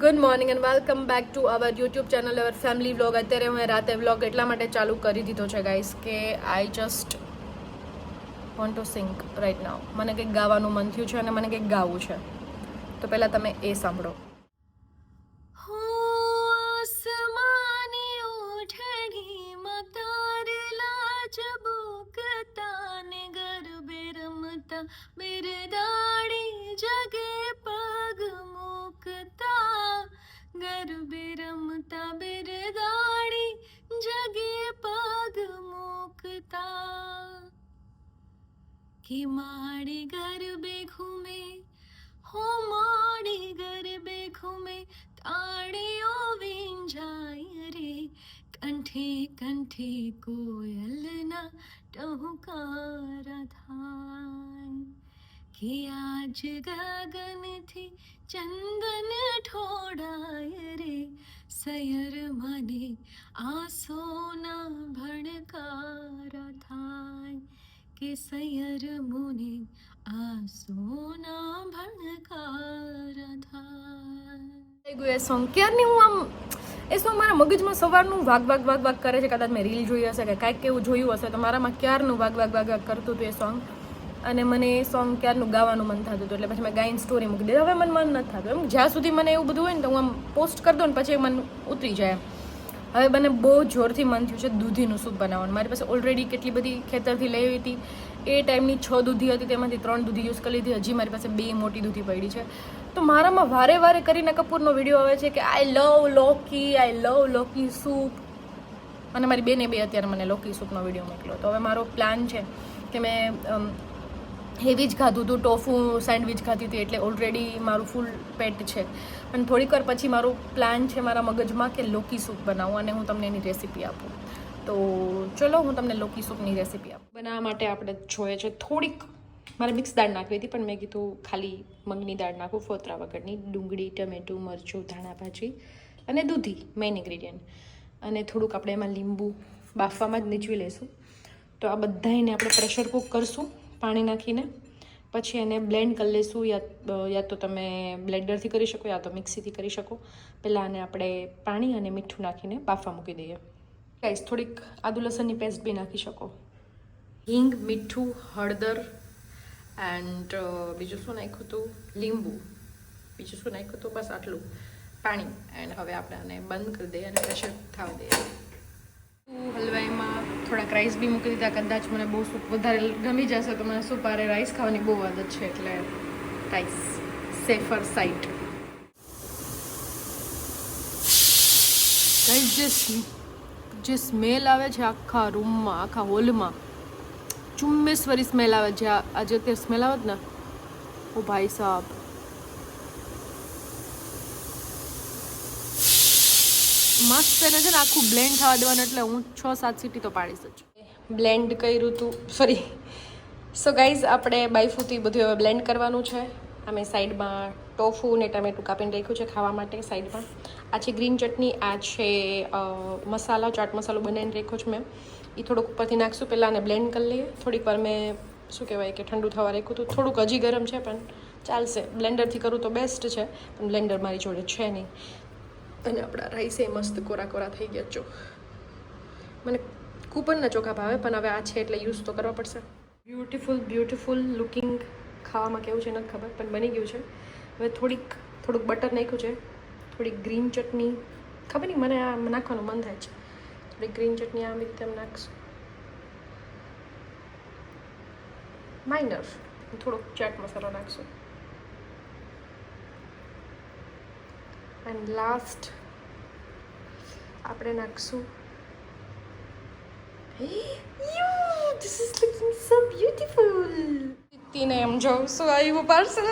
Good morning and welcome back to our YouTube channel our family vlog. અત્યારે હું રાતે vlog એટલા માટે ચાલુ કરી દીધો છે ગાઈસ કે I just want to sing right now. મને કંઈક ગાવાનું મન થયું છે અને મને કંઈક ગાવું છે, તો પહેલાં તમે એ સાંભળો. બિરદાડી જગે પગ મૂકતા ગરબે રમતા બિરદાડી જગે પગ મૂકતા કે માડી ગરબે ઘૂમે હો માડી ગરબે ઘૂમે તાળીઓ વીંજાય રે કંઠે કંઠે કોયલના ટહુકારા થાય કે આજ ગગનથી ચંદન ઠોડાય રે સયર મને આસોના ભણકારા થાય કે સયર મુને આસોના ભણકારા થાય. એ સોંગ ક્યારની હું આમ એ સોંગ મારા મગજમાં સવારનું વાગ વાગ વાગ વાગ કરે છે. કદાચ મેં રીલ જોઈ હશે કે કાંઈક એવું જોયું હશે તો મારામાં ક્યારનું વાગ વાગ વાગ વાગ કરતું હતું એ સોંગ, અને મને એ સોંગ ક્યારનું ગાવાનું મન થતું હતું. એટલે પછી મેં ગાઈને સ્ટોરી મૂકી દીધી. હવે મને મન નથી થતું એમ. જ્યાં સુધી મને એવું બધું હોય ને તો હું આમ પોસ્ટ કરી દઉં ને પછી મન ઉતરી જાય. હવે મને બહુ જોરથી મન થયું છે દૂધીનું સૂપ બનાવવાનું. મારી પાસે ઓલરેડી કેટલી બધી ખેતરથી લઈ હતી. એ ટાઈમની 6 દૂધી હતી, તેમાંથી 3 દૂધી યુઝ કરી લીધી. હજી મારી પાસે 2 મોટી દૂધી પડી છે. તો મારામાં વારે વારે કરીના કપૂરનો વિડીયો આવે છે કે આઈ લવ લોકી સૂપ, અને મારી બેને અત્યારે મને લોકી સૂપનો વિડીયો મોકલ્યો. તો હવે મારો પ્લાન છે કે મેં હેવી જ ખાધું હતું, ટોફુ સેન્ડવિચ ખાધી હતી, એટલે ઓલરેડી મારું ફૂલ પેટ છે. અને થોડીક વાર પછી મારો પ્લાન છે મારા મગજમાં કે લોકી સૂપ બનાવું અને હું તમને એની રેસીપી આપું. તો ચલો હું તમને લોકી સૂપની રેસીપી આપું. બનાવવા માટે આપણે જોઈએ છે થોડીક, મારે મિક્સ દાળ નાખવી હતી પણ મેં કીધું ખાલી મગની દાળ નાખું ફોતરા વગરની. ડુંગળી, ટમેટું, મરચું, ધાણા ભાજી અને દૂધી મેઇન ઇન્ગ્રીડિયન્ટ. અને થોડુંક આપણે એમાં લીંબુ બાફવામાં જ નીચવી લઈશું. તો આ બધાને આપણે પ્રેશર કુક કરશું પાણી નાખીને. પછી એને બ્લેન્ડ કરી લઈશું. યા તો તમે બ્લેન્ડરથી કરી શકો યા તો મિક્સીથી કરી શકો. પહેલાં આને આપણે પાણી અને મીઠું નાખીને બાફવા મૂકી દઈએ. ગાઈસ થોડીક આદુ લસણની પેસ્ટ બી નાખી શકો. હિંગ, મીઠું, હળદર એન્ડ બીજું શું નાખ્યું હતું? લીંબુ. બીજું શું નાખ્યું હતું? બસ આટલું. પાણી. એન્ડ હવે આપણે આને બંધ કરી દઈએ અને પ્રેશર થવા દઈએ. હલવાઈમાં થોડાક રાઈસ બી મૂકી દીધા. કદાચ મને બહુ સૂપ વધારે ગમી જશે તો મને સૂપ આરે રાઈસ ખાવાની બહુ આદત છે, એટલે રાઈસ સેફર સાઈડ. જે સ્મેલ આવે છે આખા રૂમમાં, આખા હોલમાં ચુમ્મેશ્વરી સ્મેલ આવે છે. આજે અત્યારે સ્મેલ આવે ને, ઓ ભાઈ સાહેબ, મસ્ત. એને છે ને આખું બ્લેન્ડ થવા દેવાનું, એટલે હું 6-7 સીટી તો પાડીશ જ. બ્લેન્ડ કર્યું હતું ફરી. સો ગાઈઝ આપણે બાયફૂથી બધું હવે બ્લેન્ડ કરવાનું છે. અમે સાઈડમાં ટોફુ ને ટમેટું કાપીને રાખ્યું છે ખાવા માટે સાઈડમાં. આ છે ગ્રીન ચટણી, આ છે મસાલા, ચાટ મસાલો બનાવીને રાખ્યો છે મેં. એ થોડુંક ઉપરથી નાખશું. પહેલાં આને બ્લેન્ડ કરી લઈએ. થોડીક વાર મેં શું કહેવાય કે ઠંડુ થવા રાખ્યું હતું. થોડુંક હજી ગરમ છે પણ ચાલશે. બ્લેન્ડરથી કરું તો બેસ્ટ છે, પણ બ્લેન્ડર મારી જોડે છે નહીં. અને આપણા રાઈસ એ મસ્ત કોરા કોરા થઈ ગયા. જો મને કૂપનના ચોખા ભાવે પણ હવે આ છે એટલે યુઝ તો કરવા પડશે. Beautiful looking. ખાવામાં કેવું છે નથી ખબર પણ બની ગયું છે. હવે થોડુંક બટર નાખ્યું છે, થોડીક ગ્રીન ચટણી. ખબર નહીં, મને આ નાખવાનું મન થાય છે. થોડીક ગ્રીન ચટણી આમ રીતે નાખશું, માઇનર. થોડોક ચાટ મસાલો નાખશું. એન્ડ લાસ્ટ આપણે નાખશું. This is looking so beautiful. તીને એમ જોઉં શું આવ્યું પાર્સલ.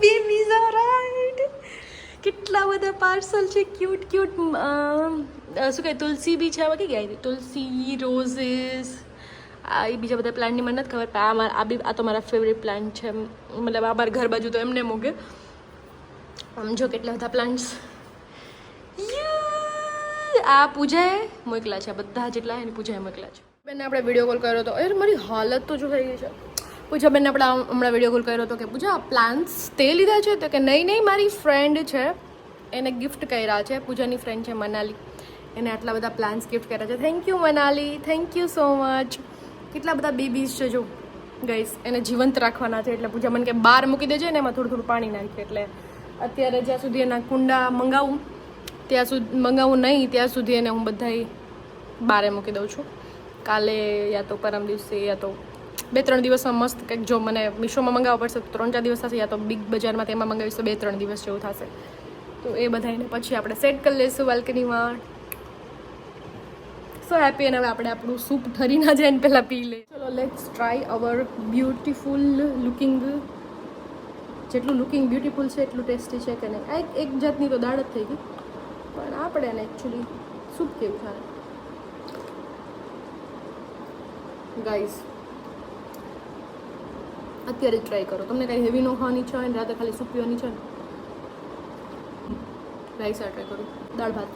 Babies are right. કેટલા બધા પાર્સલ છે ક્યુટ ક્યુટ. શું કહે, તુલસી બી છે. આમાં કઈ આવી તુલસી, રોઝીસ, આ એ બીજા બધા પ્લાન્ટની મને નથી ખબર. આ તો મારા ફેવરેટ પ્લાન્ટ છે. મતલબ આ મારા ઘર બાજુ તો એમને મૂકે. આમ જો કેટલા બધા પ્લાન્ટ્સ. આ પૂજાએ મોકલા છે, બધા જેટલા એની પૂજાએ મોકલા છે. બેનને આપણે વિડીયો કોલ કર્યો હતો. અરે મારી હાલત તો જો થઈ ગઈ છે. પૂજા બેનને આપણે હમણાં વિડીયો કોલ કર્યો હતો કે પૂજા પ્લાન્ટ્સ તે લીધા છે? તો કે નહીં મારી ફ્રેન્ડ છે એને ગિફ્ટ કર્યા છે. પૂજાની ફ્રેન્ડ છે મનાલી, એને આટલા બધા પ્લાન્સ ગિફ્ટ કર્યા છે. Thank you Manali, thank you so much. કેટલા બધા બેબીઝ છે જો ગાઈસ, એને જીવંત રાખવાના છે. એટલે પૂજા મને કે બહાર મૂકી દેજે ને એમાં થોડું થોડું પાણી નાખે. એટલે અત્યારે જ્યાં સુધી એના કુંડા મંગાવું નહીં ત્યાં સુધી એને હું બધાય બારે મૂકી દઉં છું. કાલે યા તો પરમ દિવસે યા તો 2-3 દિવસમાં મસ્ત કંઈક, જો મને મીશોમાં મંગાવવા પડશે તો 3-4 દિવસ થશે, યા તો બિગ બજારમાં તેમાં મંગાવીશ તો 2-3 દિવસ જેવું થશે. તો એ બધાને પછી આપણે સેટ કરી લઈશું બાલ્કનીમાં. So happy. અને હવે આપણે આપણું સૂપ ઠરી ના જાય ને પહેલાં પી લે. ચલો let's try our beautiful looking. જેટલું લુકિંગ બ્યુટીફુલ છે એટલું ટેસ્ટી છે કે નહીં. આ એક જાતની તો દાળ જ થઈ ગઈ, પણ આપણે એને એકચ્યુઅલી સૂપ કેવું થાય ગાઈઝ. અત્યારે જ ટ્રાય કરો. તમને કાંઈ હેવી ન ખાવાની ઈચ્છા હોય ને, રાતે ખાલી સૂપ પીવાની છે ને, રાઈસ આ ટ્રાય કરું. દાળ ભાત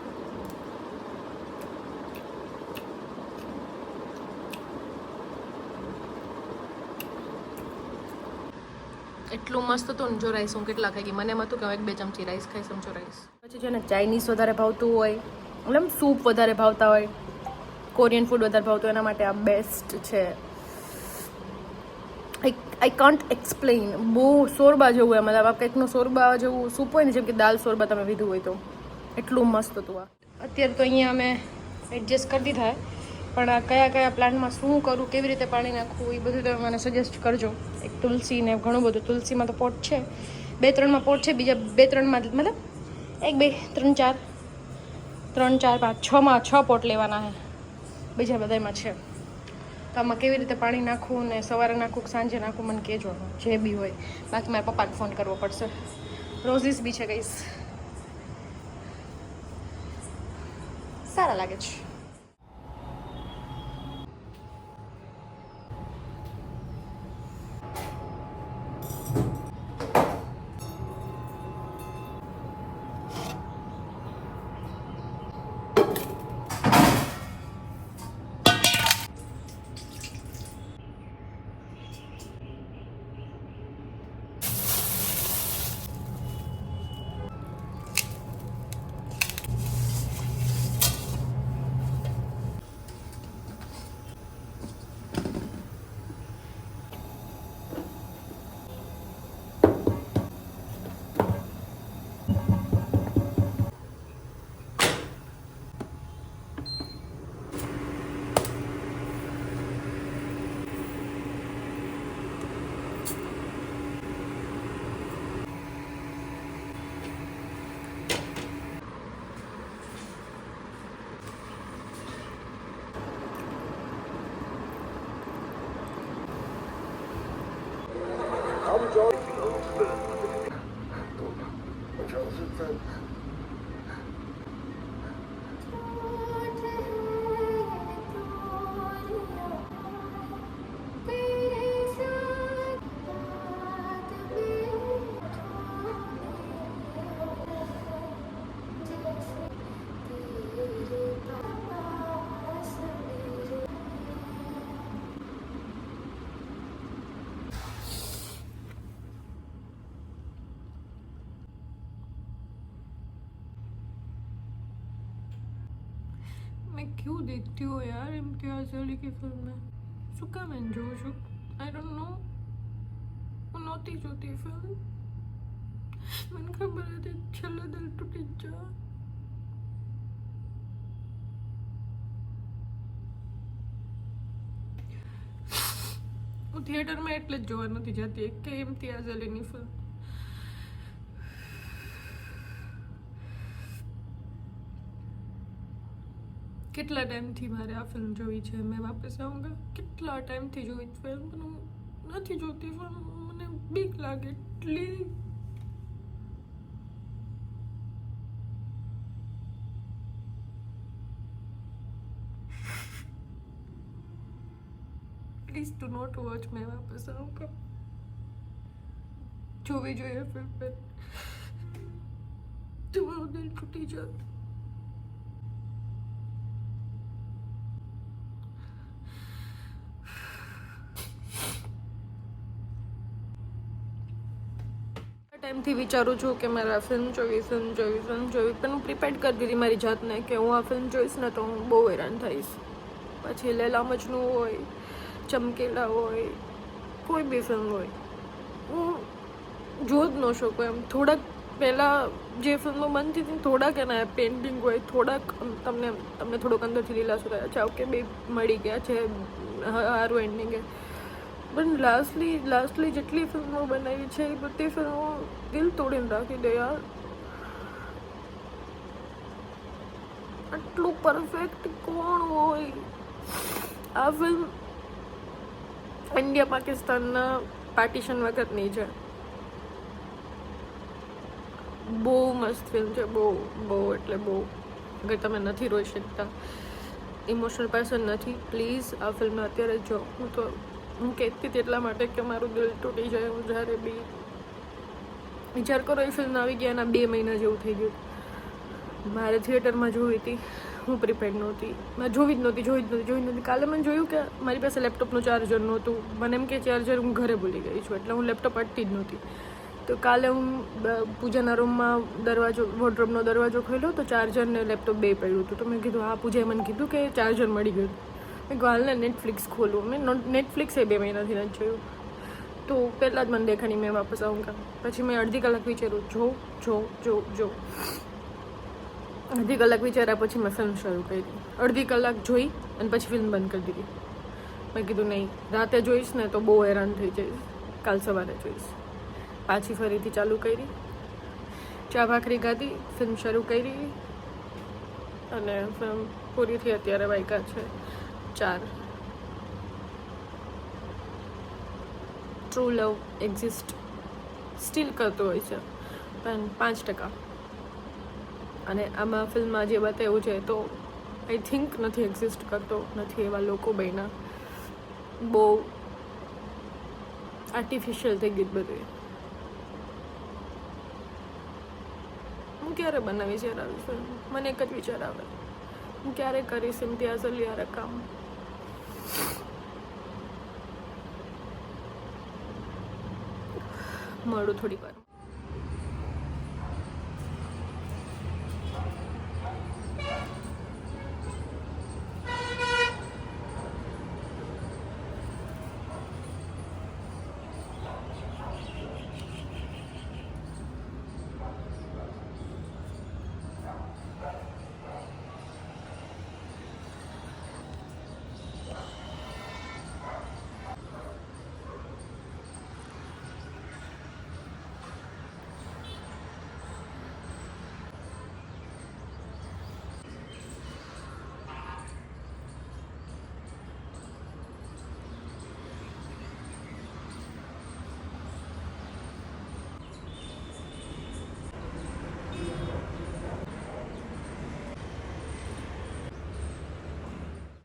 એટલું મસ્ત હતું ને. જો રાઈસ હું કેટલા ખાઈ ગઈ, મને એમ હતું કે હું 1-2 ચમચી રાઈસ ખાઈ સમજો રાઈસ. પછી છે ને ચાઇનીઝ વધારે ભાવતું હોય, મતલબ સૂપ વધારે ભાવતા હોય, કોરિયન ફૂડ વધારે ભાવતું હોય, એના માટે આ બેસ્ટ છે. I can't explain. બહુ શોરબા જેવું હોય, મતલબ આ કંઈકનું શોરબા જેવું સૂપ હોય ને, જેમ કે દાલ શોરબા તમે લીધું હોય તો એટલું મસ્ત હતું આ. અત્યારે તો અહીંયા અમે એડજસ્ટ કરી દીધા, પણ આ કયા પ્લાન્ટમાં શું કરું, કેવી રીતે પાણી નાખવું, એ બધું તમે મને સજેસ્ટ કરજો. એક તુલસી ને ઘણું બધું. તુલસીમાં તો પોટ છે, 2-3માં પોટ છે, બીજા 2-3માં મતલબ 1-2-3-4-5-6માં 6 પોટ લેવાના છે, બીજા બધામાં છે. તો આમાં કેવી રીતે પાણી નાખવું ને સવારે નાખવું કે સાંજે નાખવું મને કહેજો, જે બી હોય. બાકી મારા પપ્પાને ફોન કરવો પડશે. રોઝીસ બી છે ગઈશ, સારા લાગે છે. मैं क्यों देखती हूँ यार इम्तियाज़ अली की फिल्म में? શું કામ એને જોઉં છું? I don't know. હું નહોતી જોતી ફિલ્મ, મને ખબર હતી છેલ્લે દિલ તૂટી જ જાય. હું થિયેટરમાં એટલે જ જોવા નથી જતી કે ઇમ્તિયાઝ અલીની ફિલ્મ. કેટલા ટાઈમથી મારે આ ફિલ્મ જોવી છે, મેં વાપસ આઉંગા. કેટલા ટાઈમથી જોઈ ફિલ્મ, પણ હું નથી જોતી ફિલ્મ. મને બીક લાગે એટલી. Please do not watch. મેં વાપસ આઉંગા. જોવી જોઈએ ફિલ્મ પર, તમારું દિલ તૂટી જાય. ટાઈમથી વિચારું છું કે મારે આ ફિલ્મ જોવી પણ હું પ્રિપેર કરી દીધી મારી જાતને કે હું આ ફિલ્મ જોઈશ ને તો હું બહુ હેરાન થઈશ. પછી લૈલા મજનુ હોય, ચમકેલા હોય, કોઈ બી ફિલ્મ હોય હું જોઈ જ ન શકું. એમ થોડાક પહેલાં જે ફિલ્મો બનતી હતી થોડાક એના પેઇન્ટિંગ હોય, થોડાક તમને થોડોક અંદરથી દિલાસો થાય, અચ્છા ઓકે બે મળી ગયા છે, સારું એન્ડિંગ. પણ લાસ્ટલી જેટલી ફિલ્મો બનાવી છે એ બધી ફિલ્મો દિલ તોડીને રાખી દે યાર. આટલું પરફેક્ટ કોણ હોય? આ ફિલ્મ ઇન્ડિયા પાકિસ્તાનના પાર્ટીશન વખતની છે. બહુ મસ્ત ફિલ્મ છે, બહુ એટલે બહુ. અગર તમે નથી રોઈ શકતા, ઇમોશનલ પર્સન નથી, પ્લીઝ આ ફિલ્મને અત્યારે જો. હું કહેતી હતી એટલા માટે કે મારું દિલ તૂટી જાય. હું જ્યારે બી વિચાર કરો એ ફિલ્મ આવી ગયા એના 2 મહિના જેવું થઈ ગયું. મારે થિયેટરમાં જોવી હતી, હું પ્રિપેર્ડ નહોતી, મેં જોવી જ નહોતી. કાલે મેં જોયું કે મારી પાસે લેપટોપનું ચાર્જર નહોતું. મને એમ કે ચાર્જર હું ઘરે ભૂલી ગઈ છું, એટલે હું લેપટોપ અડતી જ નહોતી. તો કાલે હું પૂજાના રૂમમાં વોર્ડરોબનો દરવાજો ખોલ્યો તો ચાર્જર ને લેપટોપ બે પડ્યું હતું. તો મેં કીધું હા, પૂજાએ મને કીધું કે ચાર્જર મળી ગયું. મેં કહ્યું હાલને નેટફ્લિક્સ ખોલું. મેં નેટફ્લિક્સ 2 મહિનાથી નથી જોયું. તો પહેલાં જ મને દેખાણી મેં વાપસ આવું. પછી મેં અડધી કલાક વિચાર્યું, જો અડધી કલાક વિચાર્યા પછી મેં ફિલ્મ શરૂ કરી. અડધી કલાક જોઈ અને પછી ફિલ્મ બંધ કરી દીધી. મેં કીધું નહીં, રાતે જોઈશ ને તો બહુ હેરાન થઈ જઈશ, કાલ સવારે જોઈશ. પાછી ફરીથી ચાલુ કરી, ચા ભાખરી ખાધી, ફિલ્મ શરૂ કરી અને ફિલ્મ પૂરી થઈ. અત્યારે વાગ્યા છે 4. ટ્રુ લવ એક્ઝિસ્ટ સ્ટીલ કરતો હોય છે પણ 5%. અને આમાં ફિલ્મમાં જે બતાવ્યું છે તો આઈ થિંક નથી એક્ઝિસ્ટ કરતો, નથી એવા લોકો બન્યા. બહુ આર્ટિફિશિયલ થઈ ગયું બધું. હું ક્યારે બનાવીશ યાર આવી ફિલ્મ? મને એક જ વિચાર આવે, હું ક્યારે કરીશ ઇમ્તિયાઝ અલી યાર કામ. મળું થોડી વાર.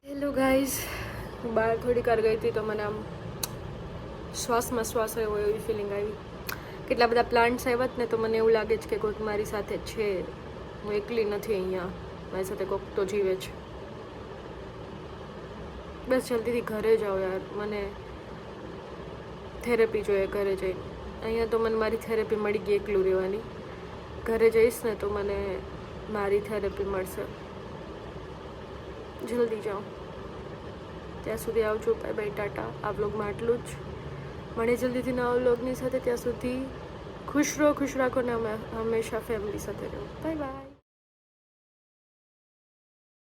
હેલો ગાઈઝ, હું બહાર થોડીક વાર ગઈ હતી તો મને આમ શ્વાસમાં શ્વાસ આવ્યો એવી ફિલિંગ આવી. કેટલા બધા પ્લાન્ટ્સ આવ્યા ને તો મને એવું લાગે છે કે કોઈક મારી સાથે છે, હું એકલી નથી અહીંયા, મારી સાથે કોઈક તો જીવે છે. બસ જલ્દીથી ઘરે જાઓ યાર, મને થેરેપી જોઈએ ઘરે જઈને. અહીંયા તો મને મારી થેરેપી મળી ગઈ એકલું રહેવાની. ઘરે જઈશ ને તો મને મારી થેરેપી મળશે. જલ્દી જાઓ. ત્યાં સુધી આવજો. Bye bye, Tata. આ વ્લોગમાં આટલું જ. મળે જલ્દીથી નવા વ્લોગની સાથે. ત્યાં સુધી ખુશ રાખો ને અમે હંમેશા ફેમિલી સાથે રહો. Bye bye.